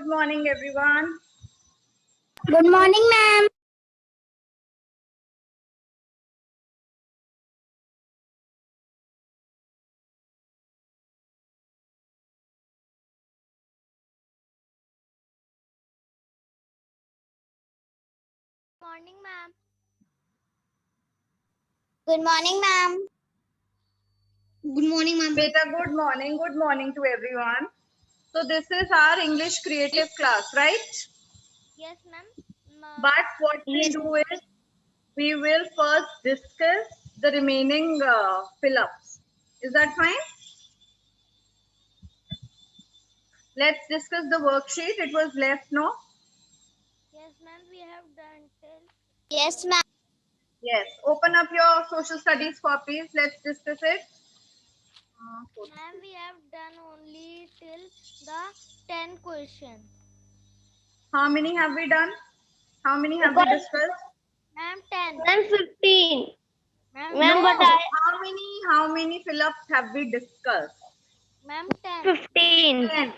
Good morning, everyone. Good morning, ma'am. Morning, ma'am. Good morning, ma'am. Good morning, ma'am. Beta, good morning. Good morning to everyone. So this is our English creative class, right? Yes, ma'am. But what we'll do is we will first discuss the remaining fill-ups. Is that fine? Let's discuss the worksheet. It was left, no? Yes, ma'am. We have done till. Yes, ma'am. Yes. Open up your social studies copies. Let's discuss it. Ma'am, we have done only till the 10 questions. How many have we done? How many have we discussed? Ma'am, 10. Ma'am, 15. Ma'am, Ma'am, No. but How many fill-ups have we discussed? Ma'am, 10. 15. 10.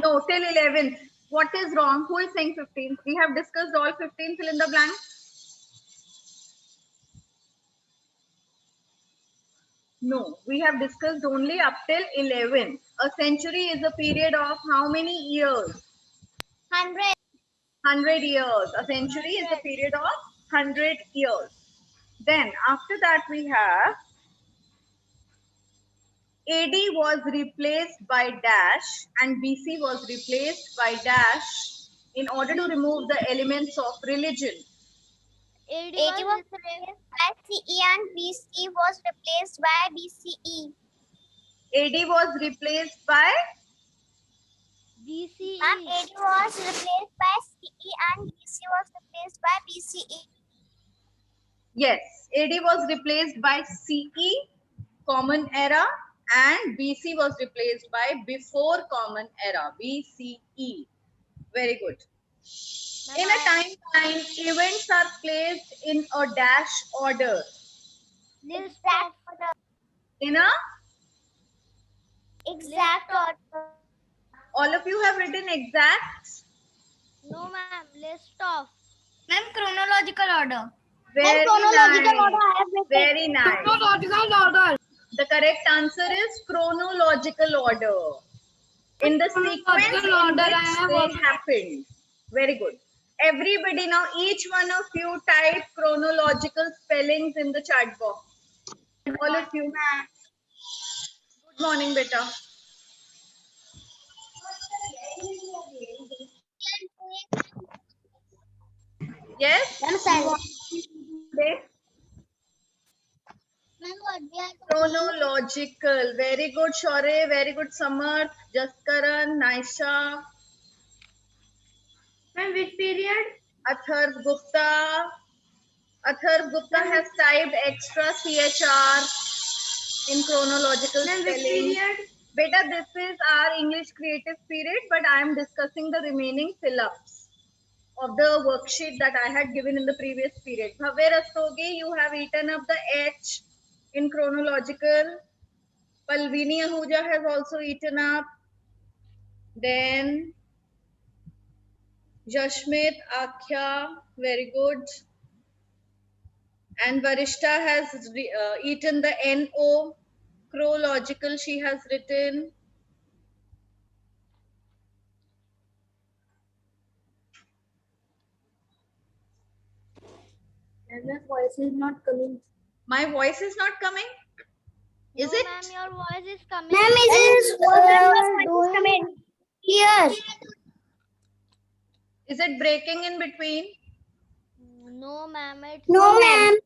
No, till 11th. What is wrong? Who is saying 15th? We have discussed all 15. Fill in the blank. No, we have discussed only up till 11. A century is a period of how many years? 100. 100 years. A century is a period of 100 years. Then after that we have AD was replaced by dash and BC was replaced by dash in order to remove the elements of religion. AD 80 was was replaced by CE and BC was replaced by BCE. AD was replaced by BCE. Ma'am, 80 was replaced by CE and BC was replaced by BCE. yes, AD was replaced by CE, Common Era, and BC was replaced by Before Common Era, BCE. Very good. Ma'am, In a timeline, events are placed in a dash order. list Exact of. order. In a, Exact order. all of you have written exact. No, ma'am. List of. Ma'am, chronological order. Very chronological nice. order I have written. Very nice. Chronological order. The correct answer is chronological order. In the sequence in which they happened. Very good. Everybody now, each one of you type chronological spellings in the chat box. All of you. Good morning, beta. Yes? They- Chronological. Very good, Shore. Very good, Samarth. Jaskaran, Naisha. Ma'am, which period? Atharv Gupta. Atharv Gupta has typed extra CHR in chronological spelling. Beta, this is our English creative period, but I am discussing the remaining fill-ups of the worksheet that I had given in the previous period. Bhavya Rastogi, you have eaten up the H in chronological. Palvini Ahuja has also eaten up. Then Jashmit Akhya, very good. And Varishta has eaten the NO. Chronological she has written. And my voice is not coming. My voice is not coming? Is No, it? ma'am. Your voice is coming. Ma'am, is coming. Here. Is it breaking in between? No, ma'am. It's No, ma'am.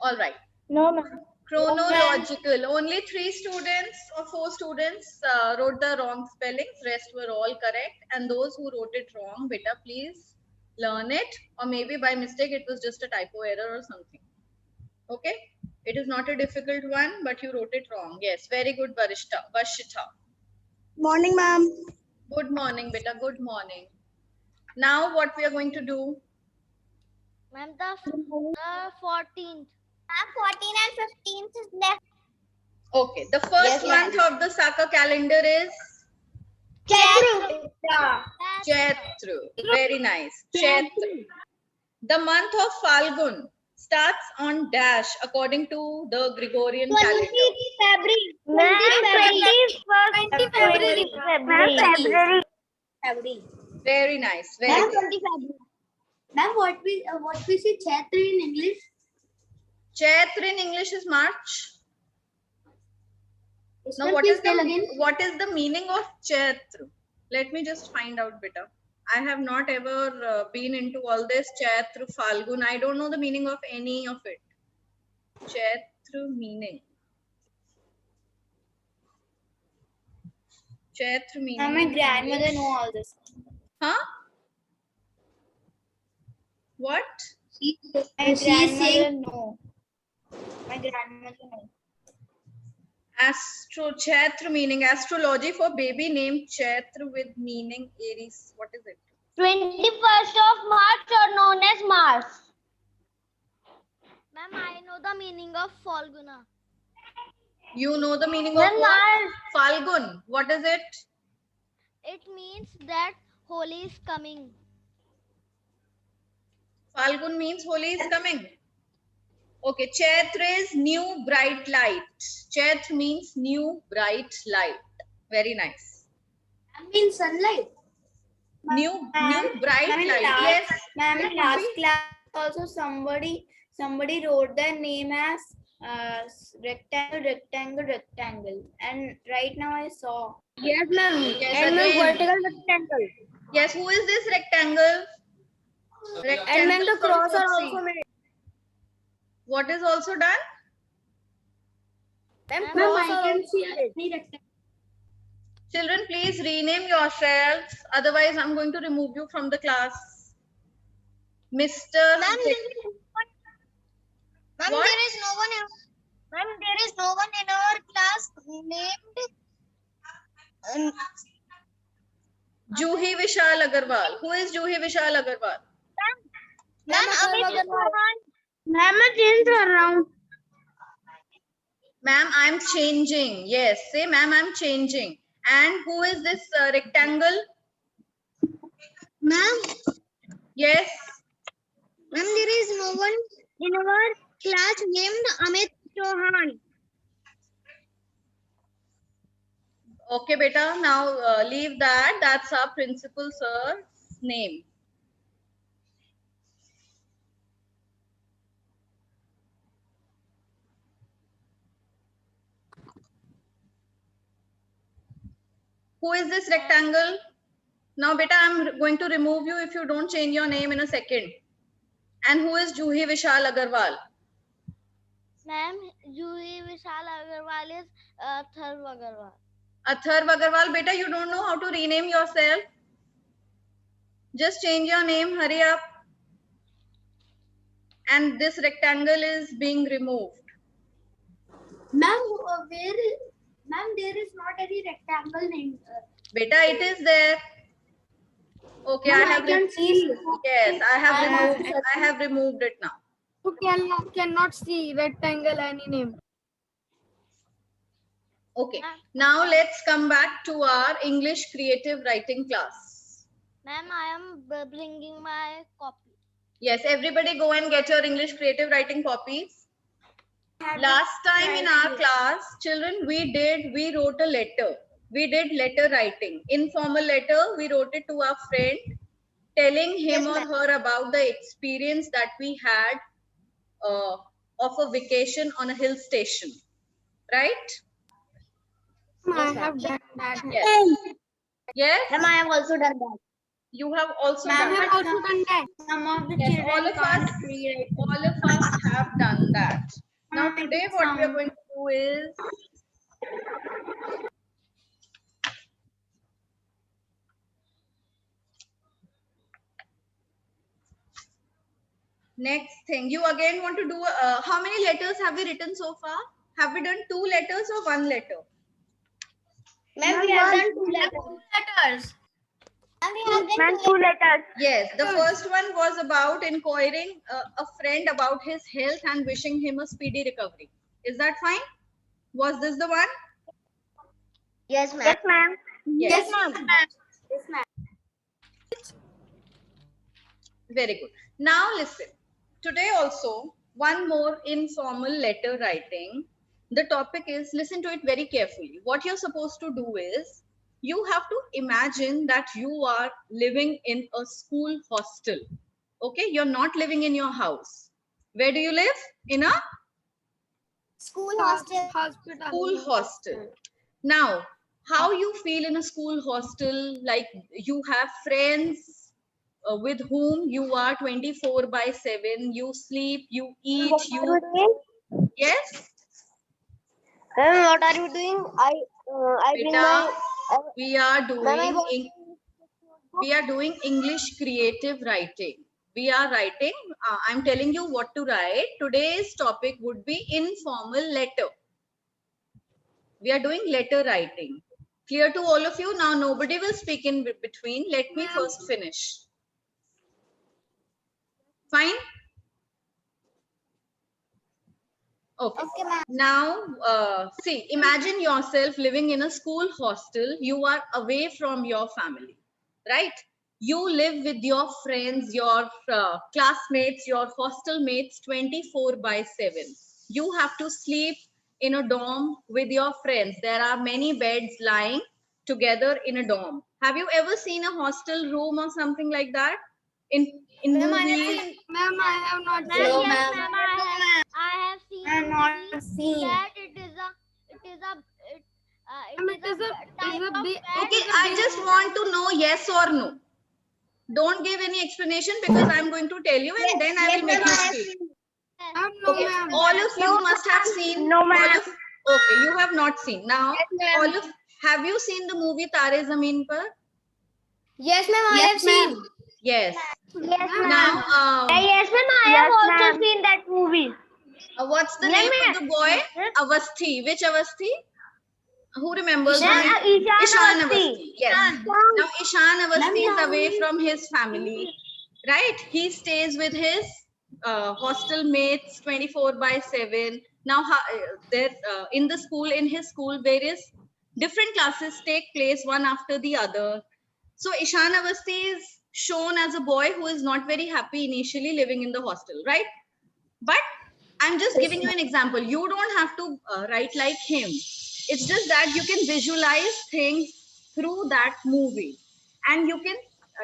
All right. No, ma'am. Chronological. Only 3 students or 4 students wrote the wrong spellings. Rest were all correct. And those who wrote it wrong, beta, please learn it. Or maybe by mistake it was just a typo error or something. Okay? It is not a difficult one, but you wrote it wrong. Yes, very good, Vashita. Morning, ma'am. Good morning, beta. Good morning. Now what we are going to do? Ma'am, the 14th. 14 and 15th is left. Okay, the first Yes, ma'am. month of the Saka calendar is Chaitra. Chaitru. Very nice. Chaitru. The month of Falgun starts on dash according to the Gregorian calendar. February. February. Very nice. Very Ma'am, good. 20 February. Ma'am, what we say Chaitra in English? Chaitra in English is March. Now, Ma'am, what please is tell again. the meaning of Chaitra? Let me just find out, beta. I have not ever been into all this Chaitra, Falgun. I don't know the meaning of any of it. Chaitra meaning. Chaitra meaning. Ma'am, my in grandmother English. know all this. Huh? What? She is saying no. My grandmother know. Chaitra meaning astrology for baby named Chaitra with meaning Aries. What is it? 21st of March, or known as Mars. Ma'am, I know the meaning of Falguna. You know the meaning of what? Falgun. What is it? It means that Holi is coming. Falgun means Holi is coming. Okay, Chaitra is new bright light. Chaitra means new bright light. Very nice. I mean sunlight. New bright light. Yes. Ma'am, in last class also somebody wrote their name as rectangle, and right now I saw. Yes, ma'am. Yes, And ma'am, again. vertical rectangle. Yes, who is this rectangle? And ma'am, the from cross are Kotsi. also made. What is also done? Ma'am, Ma'am, cross I are can also see made. any rectangle. Children, please rename yourselves. Otherwise, I'm going to remove you from the class. Mr. Ma'am, What? there is no one in our class named Juhi Vishal Agarwal. Who is Juhi Vishal Agarwal? Ma'am, Amit Ma'am, change around. Ma'am, I'm changing. Yes, say ma'am, I'm changing. And who is this rectangle? Ma'am, Yes. there is no one in our class named Amit Chauhan. Okay, beta. Now leave that. That's our principal sir's name. Who is this rectangle? Now, beta, I'm going to remove you if you don't change your name in a second. And who is Juhi Vishal Agarwal? Ma'am, Juhi Vishal Agarwal is Tharv Agarwal. Atharv Agarwal, beta, you don't know how to rename yourself. Just change your name, hurry up. And this rectangle is being removed. Ma'am, there is not any rectangle named. Beta, it is there. Okay, Ma'am, I can see. Yes, I have removed it now. You cannot see rectangle any name. Okay, now let's come back to our English creative writing class. Ma'am, I am bringing my copy. Yes, everybody go and get your English creative writing copies. Last time in our class, children, we wrote a letter. We did letter writing. Informal letter, we wrote it to our friend, telling him or her about the experience that we had of a vacation on a hill station. Right? I have done that. Yes. Yes? Ma'am, I have also done that. You have also I done have that. also done that. Some of the Yes, children all of can't us read. have done that. Now today what we are going to do is next thing. You again want to do how many letters have we written so far? Have we done 2 letters or 1 letter? Ma'am, we have done 2 letters. Ma'am, we have done 2 letters. Yes, the first one was about inquiring a friend about his health and wishing him a speedy recovery. Is that fine? Was this the one? Yes, ma'am. Yes. ma'am. Yes, ma'am. Very good. Now listen. Today also, one more informal letter writing. The topic is, listen to it very carefully. What you're supposed to do is, you have to imagine that you are living in a school hostel. Okay, you're not living in your house. Where do you live? In a School hostel. Hospital. school hostel. Now, how you feel in a school hostel? Like you have friends with whom you are 24/7. You sleep, you eat, What are you doing? yes. What are you doing? I bring Beta, my. we are Ma'am, I doing want we are doing English creative writing. We are writing. I'm telling you what to write. Today's topic would be informal letter. We are doing letter writing. Clear to all of you? Now nobody will speak in between. Let me first finish. Fine? Okay. Okay, ma'am. Now, see, imagine yourself living in a school hostel. You are away from your family, right? You live with your friends, your classmates, your hostel mates 24/7. You have to sleep in a dorm with your friends. There are many beds lying together in a dorm. Have you ever seen a hostel room or something like that? In movies? Ma'am, I have not Ma'am, seen. yes, ma'am, I have seen. I have not seen. That it is a type of big. bed. Okay, I just want to know yes or no. Don't give any explanation because I'm going to tell you and then I will make you speak. No, Okay, ma'am. all of you must have seen. No, ma'am. Okay, you have not seen. Now, ma'am. have you seen the movie Tare Zameen Par? Yes, ma'am. I have seen. Yes. Yes, Now, yes, ma'am. I have also seen that movie. what's the Yeah, name ma'am. of the boy? Avasthi. Which Avasthi? Who remembers the Ma'am, name? Ishan Avasthi. Avasthi. Yes. Now, Ishan Avasthi is away from his family, right? He stays with his hostel mates 24/7. Now, there in the school, in his school, various different classes take place one after the other. So, Ishan Avasthi is shown as a boy who is not very happy initially living in the hostel, right? But I'm just giving you an example. You don't have to write like him. It's just that you can visualize things through that movie. And you can,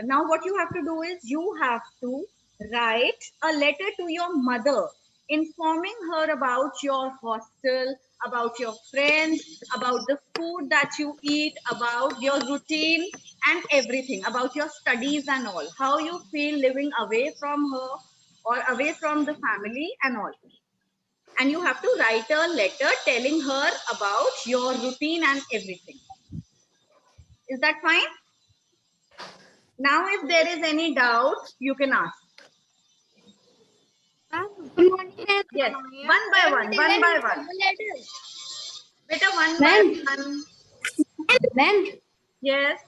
now what you have to do is you have to write a letter to your mother, informing her about your hostel, about your friends, about the food that you eat, about your routine and everything, about your studies and all, how you feel living away from her or away from the family and all. And you have to write a letter telling her about your routine and everything. Is that fine? Now, if there is any doubt, you can ask. Yes, one by one, one by one. Beta, one by one. Ma'am, Yes.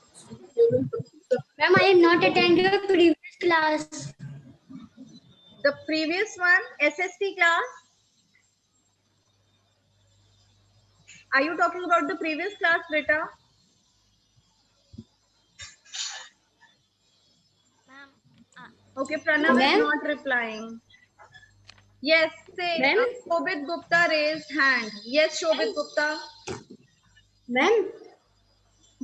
ma'am, I have not attended previous class. The previous one, SST class. Are you talking about the previous class, Beta? Ma'am, Okay, Pranav is Ma'am? not replying. Yes, say Ma'am? Shobit Gupta raised hand. Yes, Shobit Gupta. Ma'am?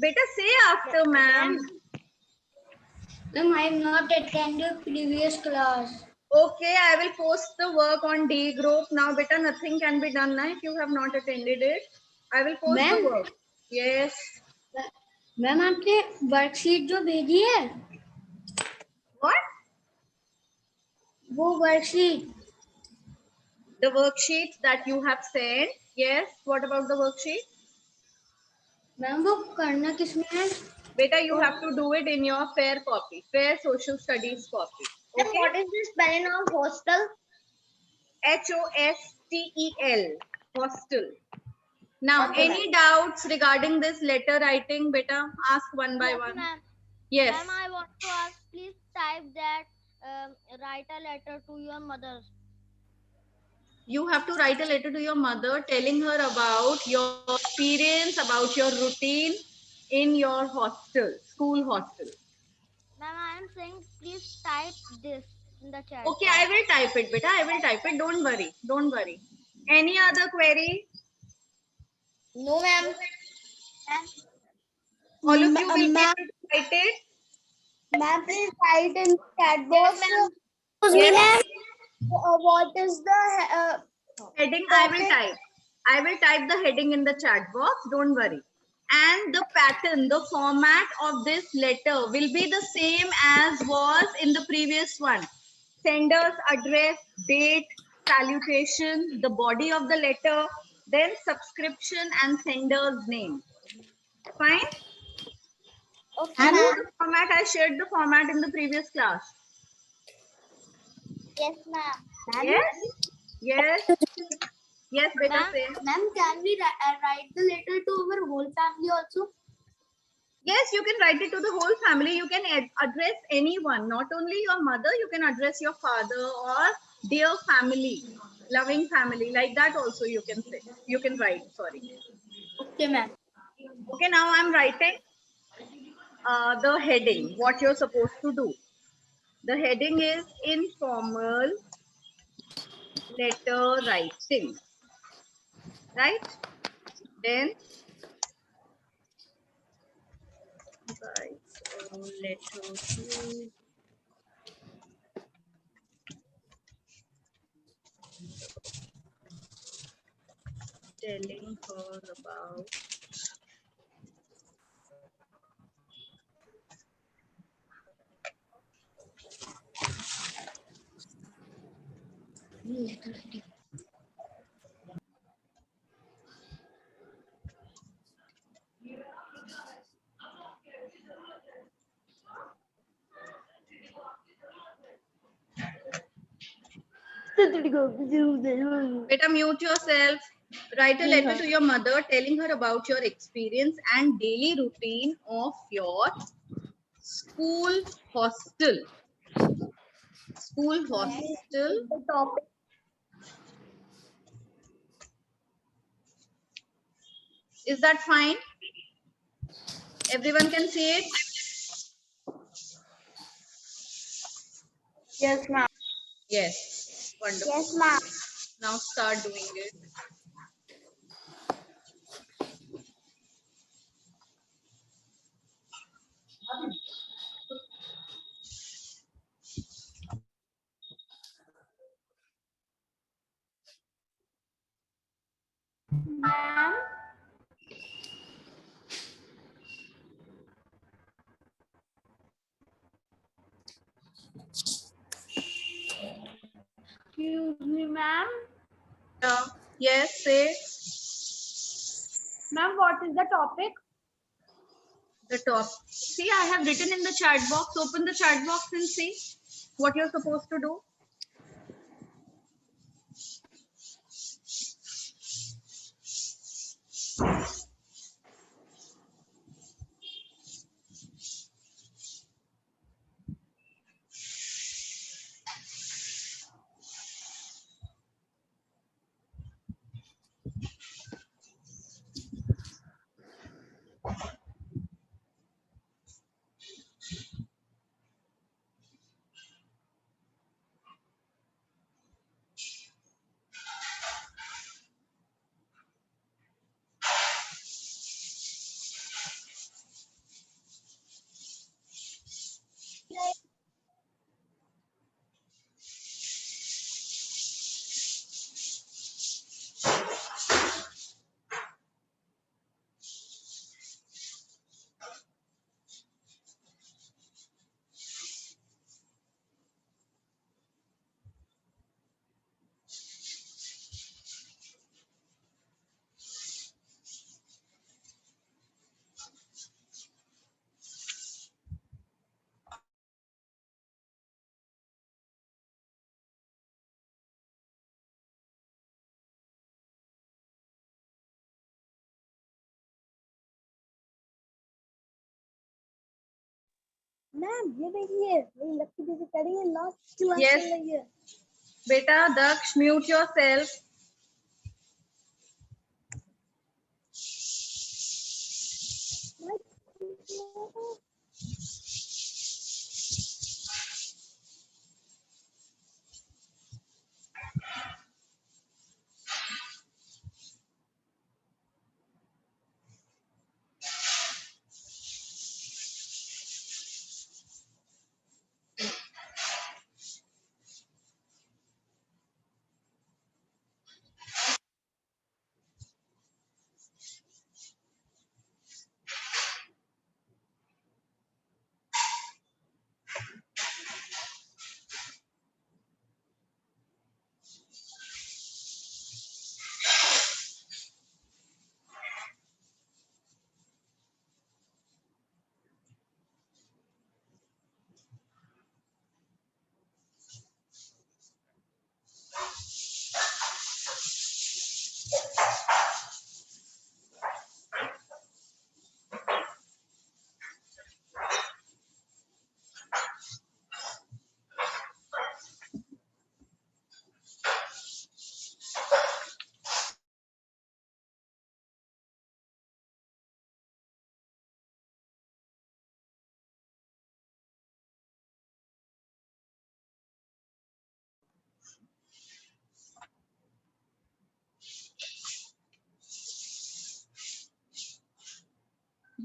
Beta, say after ma'am. Ma'am, I have not attended previous class. Okay, I will post the work on D group. Now, beta, nothing can be done now if you have not attended it. I will post the work. Yes. Ma'am आपने worksheet जो भेजी है What? वो worksheet The worksheet that you have sent. Yes. What about the worksheet? Ma'am वो करना किसमें है Beta, you have to do it in your fair copy, fair social studies copy. Okay. What is the spelling of hostel? HOSTEL. Hostel. Now, Okay, any doubts regarding this letter writing? Beta, ask one by yes, one. ma'am. Yes. Ma'am, I want to ask, please type that, write a letter to your mother. You have to write a letter to your mother telling her about your experience, about your routine in your hostel, school hostel. Ma'am, I am saying please type this in the chat. Okay, I will type it, beta. I will type it. Don't worry. Don't worry. Any other query? No, ma'am. All of you will be able to write it. Ma'am, please write in chat box. Yes. Ma'am. What is the Heading I will type. I will type the heading in the chat box. Don't worry. And the pattern, the format of this letter will be the same as was in the previous one. Sender's address, date, salutation, the body of the letter, then subscription and sender's name. Fine? Okay, You know ma'am. the format, I shared the format in the previous class. Yes, ma'am. Yes? Yes? Yes, better Ma'am, say. Ma'am, can we write the letter to our whole family also? Yes, you can write it to the whole family. You can address anyone, not only your mother, you can address your father or dear family, loving family. Like that also you can say. You can write, sorry. Okay, ma'am. Okay, now I'm writing the heading, what you're supposed to do. The heading is informal letter writing, right? Then write a letter to telling her about Beta, mute yourself. Write a letter to your mother telling her about your experience and daily routine of your school hostel. School hostel. The topic. Is that fine? Everyone can see it? Yes, ma'am. Yes. Wonderful. Yes, ma'am. Now start doing it. Ma'am. Excuse me, ma'am. Yes, say Ma'am, what is the topic? the top. See, I have written in the chat box. Open the chat box and see what you're supposed to do. Ma'am ये देखिए मेरी लक्की दीदी करेंगे last class Yes. चल रही है Beta, Daksh, mute yourself.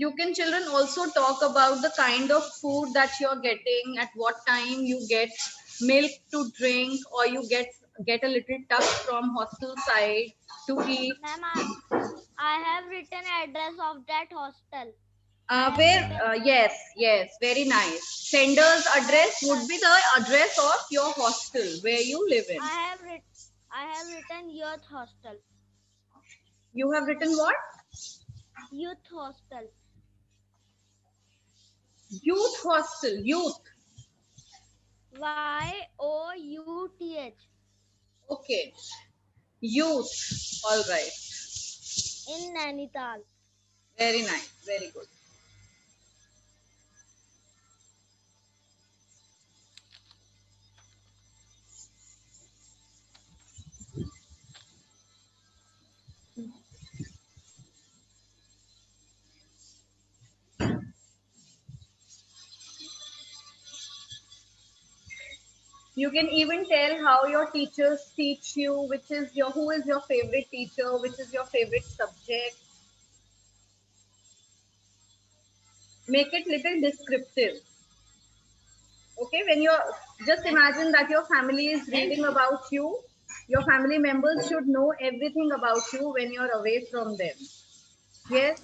You can, children, also talk about the kind of food that you're getting, at what time you get milk to drink, or you get a little touch from hostel side to eat. Ma'am, I have written address of that hostel. Yes, very nice. Sender's address would be the address of your hostel where you live in. I have written youth hostel. You have written what? Youth hostel. Youth hostel. Youth. YOUTH. Okay. Youth. All right. In Nainital. Very nice. Very good. You can even tell how your teachers teach you, who is your favorite teacher, which is your favorite subject. Make it little descriptive. Okay, when you're, just imagine that your family is reading about you. Your family members should know everything about you when you're away from them. Yes?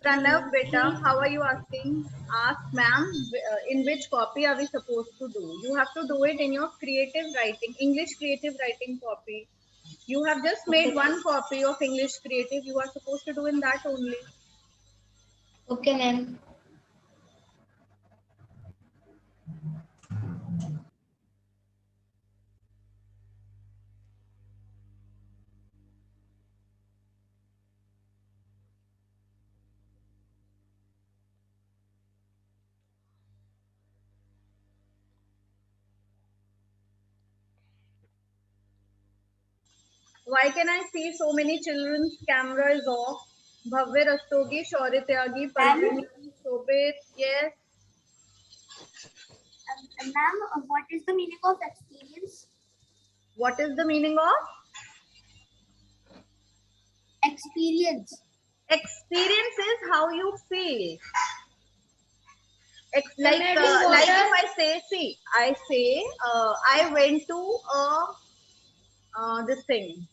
Pranav, beta, how are you asking? Ask ma'am, in which copy are we supposed to do? You have to do it in your creative writing, English creative writing copy. You have just made one copy of English creative. You are supposed to do in that only. Okay, ma'am. Why can I see so many children's camera is off? Bhavya Rastogi, Shaurya Tyagi, Parvini, Shobit, yes. Ma'am, what is the meaning of experience? What is the meaning of? Experience. Experience is how you feel. Like if I say, see, I say, I went to this thing.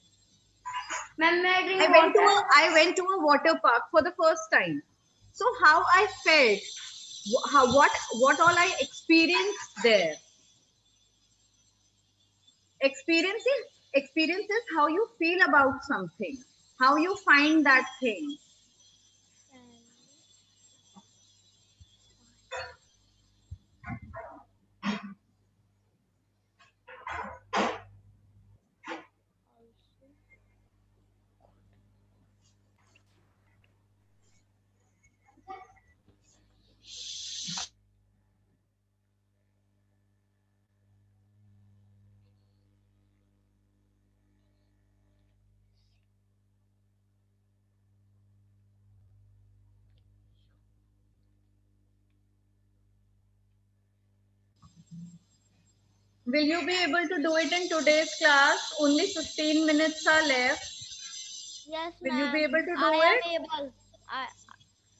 I went to a water park for the first time. So how I felt, what all I experienced there. Experience is how you feel about something, how you find that thing. Will you be able to do it in today's class? Only 15 minutes are left. Yes, Will you be able to do I it? am able.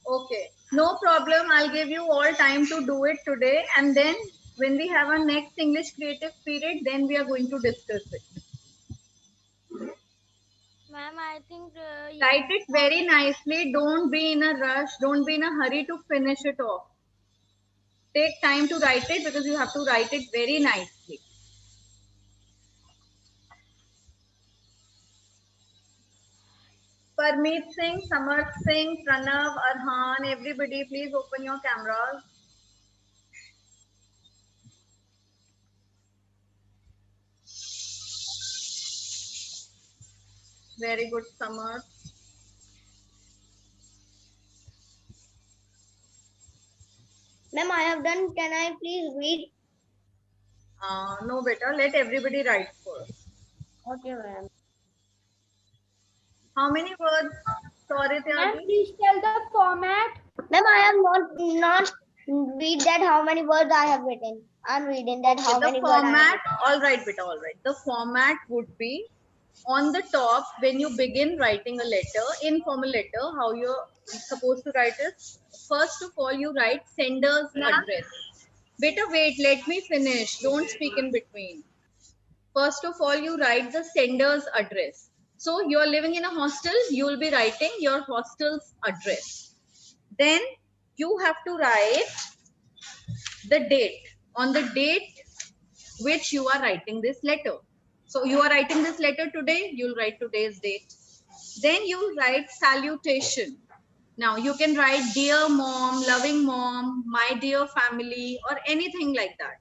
Okay, no problem. I'll give you all time to do it today, and then when we have our next English creative period, then we are going to discuss it. Ma'am, I think Write it very nicely. Don't be in a rush. Don't be in a hurry to finish it off. Take time to write it because you have to write it very nicely. Parmeet Singh, Samarth Singh, Pranav, Arhan, everybody, please open your cameras. Very good, Samarth. Ma'am, I have done. Can I please read? No, beta. Let everybody write first. Okay, ma'am. How many words? Sorry, Ma'am, Tyagi. please tell the format. Ma'am, I have not read that how many words I have written. I'm reading that how many words I have format, written. all right, beta, all right. The format would be on the top, when you begin writing a letter, informal letter, how you're supposed to write it? First of all, you write sender's address. Better wait, let me finish. Don't speak in between. First of all, you write the sender's address. So you're living in a hostel, you will be writing your hostel's address. Then you have to write the date. On the date which you are writing this letter. So you are writing this letter today, you'll write today's date. Then you write salutation. Now you can write dear mom, loving mom, my dear family, or anything like that.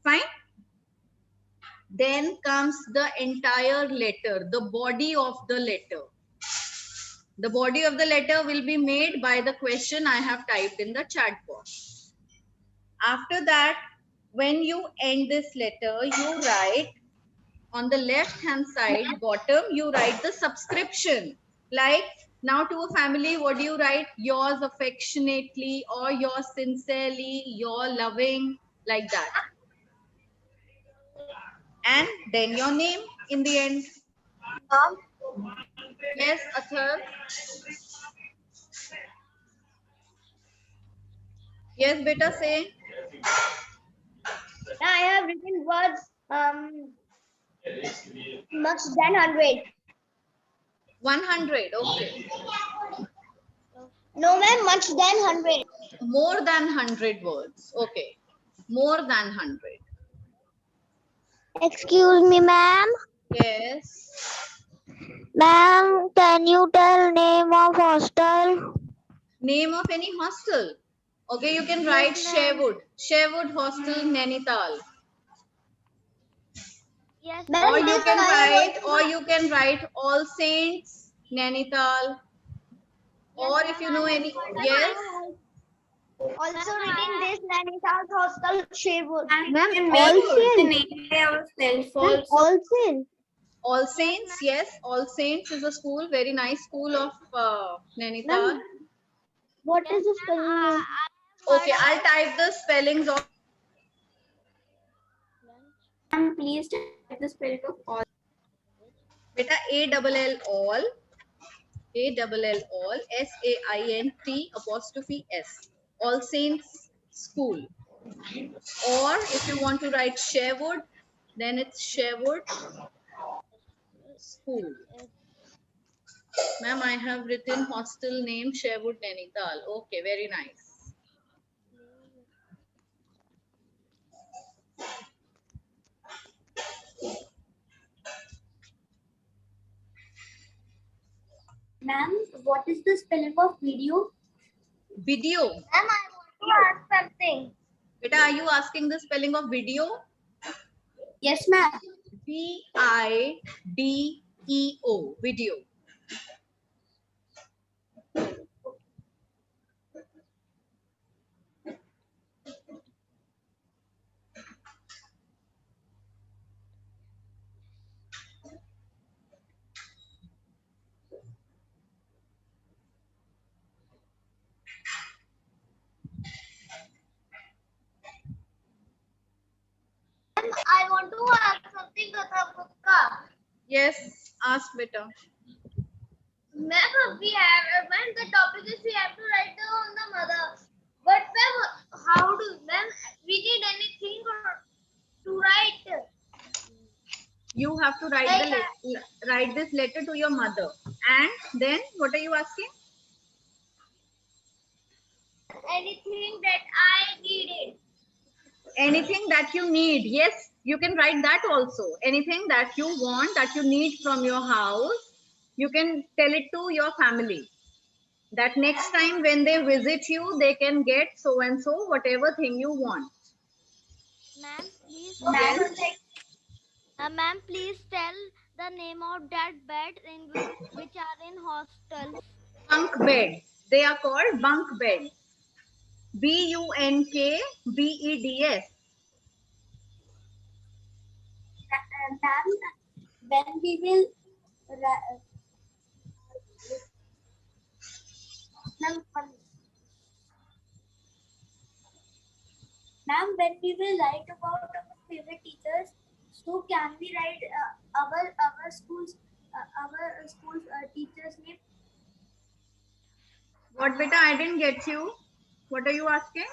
Fine? Then comes the entire letter, the body of the letter. The body of the letter will be made by the question I have typed in the chat box. After that, when you end this letter, you write on the left hand side bottom, you write the subscription. Like now to a family, what do you write? Yours affectionately, or yours sincerely, your loving, like that. And then your name in the end. Yes, Athar. Yes, beta, say. I have written words much than 100. 100, okay. No, ma'am, much than 100. More than 100 words, okay. More than 100. Excuse me, ma'am. Yes. Ma'am, can you tell name of hostel? Name of any hostel. Okay, you can write Sherwood. Sherwood Hostel, Nainital. Yes, Ma'am, Or you this can I write All Saints, Nainital. Or if you know any, yes. also written this Nainital Hostel Sherwood. Ma'am, also the name of self also. Also. All Saints, yes. All Saints is a school, very nice school of Nainital. What is the spelling name? Okay, I'll type the spellings of. Ma'am, please type the spelling of all. Beta ALL all. ALL SAINT''S. All Saints School. Or if you want to write Sherwood, then it's Sherwood School. Ma'am, I have written hostel name Sherwood Nainital. Okay, very nice. Ma'am, what is the spelling of video? Video. Ma'am, I want to ask something. Beta, are you asking the spelling of video? Yes, ma'am. VIDEO. Video. I want to ask something, Gupta. Yes, ask beta. Ma'am, we have when the topic is we have to write on the mother. But ma'am, how do ma'am we need anything to write? You have to write write this letter to your mother. And then what are you asking? Anything that I needed. Anything that you need. Yes, you can write that also. Anything that you want, that you need from your house, you can tell it to your family. That next time when they visit you, they can get so and so whatever thing you want. Ma'am, please. Yes. Ma'am, please tell the name of that bed in which are in hostels. Bunk beds. They are called bunk beds. BUNKBEDS. Ma'am, when we will Ma'am, when we will write about our favorite teachers, So can we write our school's teacher's name? What beta? I didn't get you. What are you asking?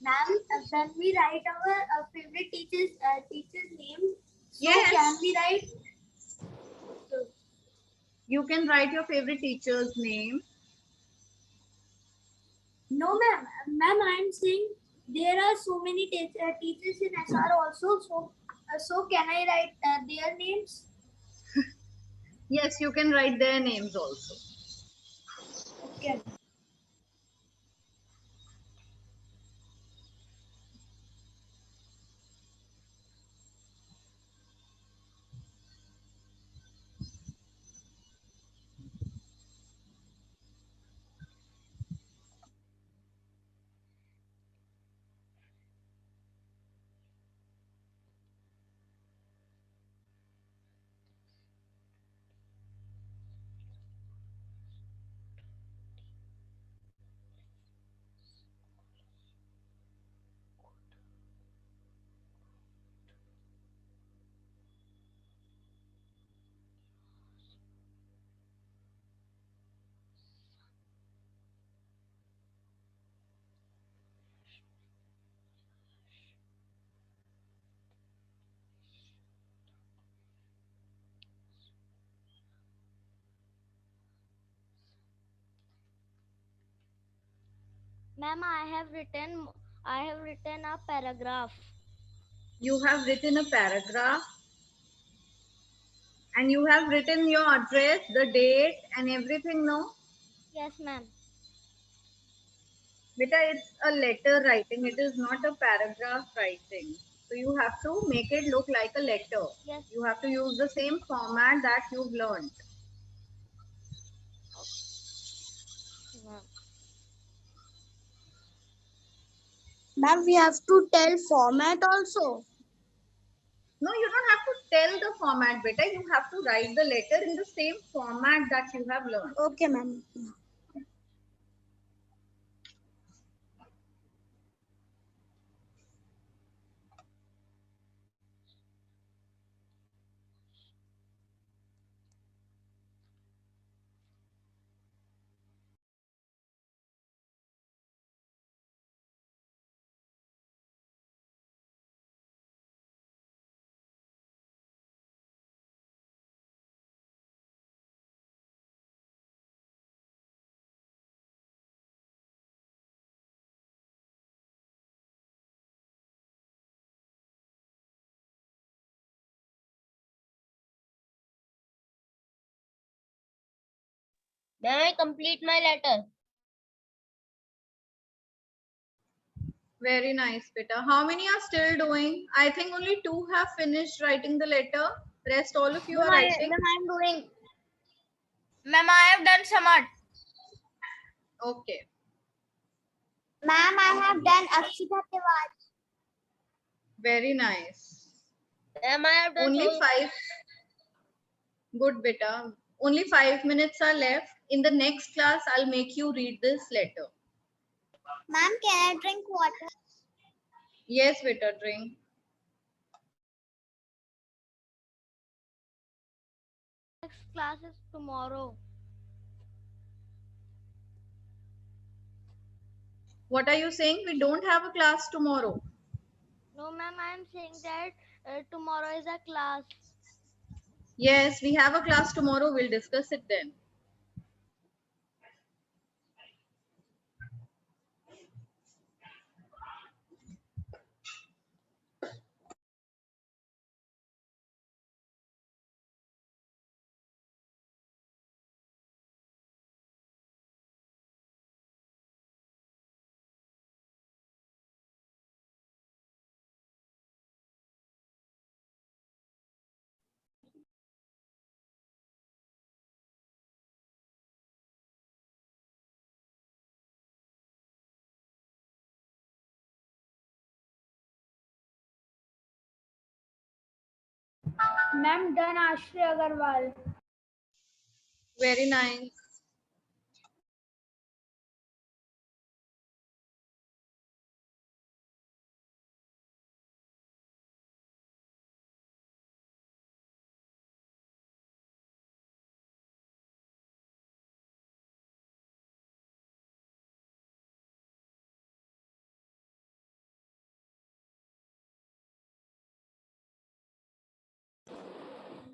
Ma'am, when we write our favorite teacher's name, so Yes. can we write? You can write your favorite teacher's name. No, ma'am. Ma'am, I'm saying there are so many teachers in SR also. So can I write their names? Yes, you can write their names also. Okay. Ma'am, I have written a paragraph. You have written a paragraph and you have written your address, the date and everything, no? Yes, ma'am. Beta, it's a letter writing. It is not a paragraph writing. So you have to make it look like a letter. Yes. You have to use the same format that you've learned. Ma'am. Ma'am, we have to tell format also. No, you don't have to tell the format, beta. You have to write the letter in the same format that you have learned. Okay, ma'am. May I complete my letter? Very nice, beta. How many are still doing? I think only 2 have finished writing the letter. Rest all of you are writing. I'm doing. Ma'am, I have done Samad. Okay. Ma'am, I have done Akshita Tiwari. Very nice. Ma'am, I have done Only 5. Good, beta. Only 5 minutes are left. In the next class, I'll make you read this letter. Ma'am, can I drink water? Yes, beta, drink. Next class is tomorrow. What are you saying? We don't have a class tomorrow. No, ma'am, I am saying that tomorrow is a class. Yes, we have a class tomorrow. We'll discuss it then. Ma'am, done Ashri Agarwal. Very nice.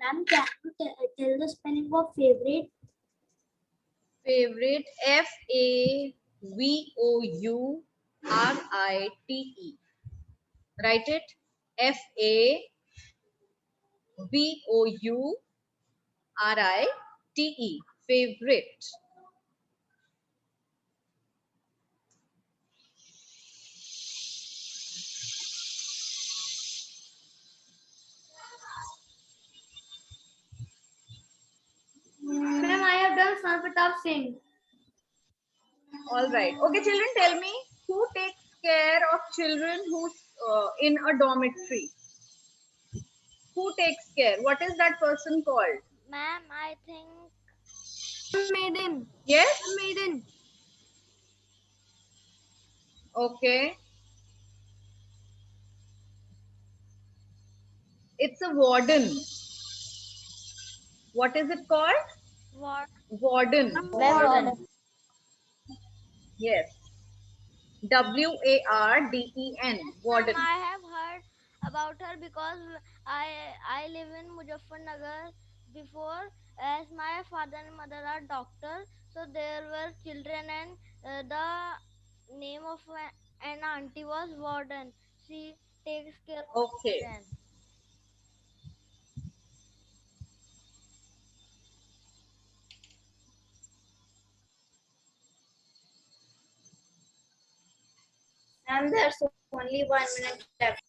Ma'am, can you tell the spelling of favorite? Favorite, F-A-V-O-U-R-I-T-E. Write it. F-A-V-O-U-R-I-T-E. Favorite. Ma'am, I have done Sarpatap Singh. All right. Okay, children, tell me who takes care of children who's in a dormitory? Who takes care? What is that person called? Ma'am, I think Maiden. Yes? Maiden. Okay. It's a warden. What is it called? what? Warden. Warden. Yes. W-A-R-D-E-N. Warden. Ma'am, I have heard about her because I live in Muzaffarnagar before, as my father and mother are doctors, so there were children, and the name of an auntie was Warden. She takes care of Okay. children. Ma'am, there's only 1 minute left.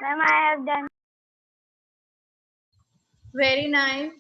Ma'am, I have done. Very nice.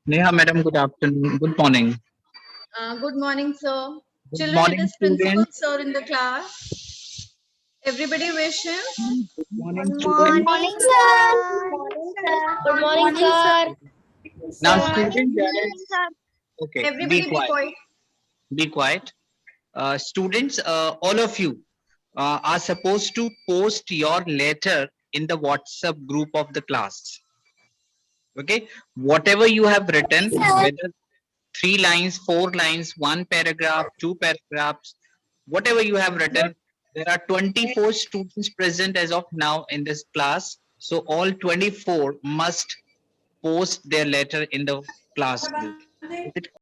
Neha, madam, good afternoon. Good morning. Good morning, sir. Good Children, it morning, is principal students. sir in the class. Everybody wish him. Good morning, Good students. morning, sir. Good morning, sir. Now, Sir, students, there is okay. everybody Be be quiet. quiet. Be quiet. Students, all of you are supposed to post your letter in the WhatsApp group of the class. Okay, whatever you have written, whether 3 lines, 4 lines, 1 paragraph, 2 paragraphs, whatever you have written, there are 24 students present as of now in this class. So all 24 must post their letter in the class group. Is it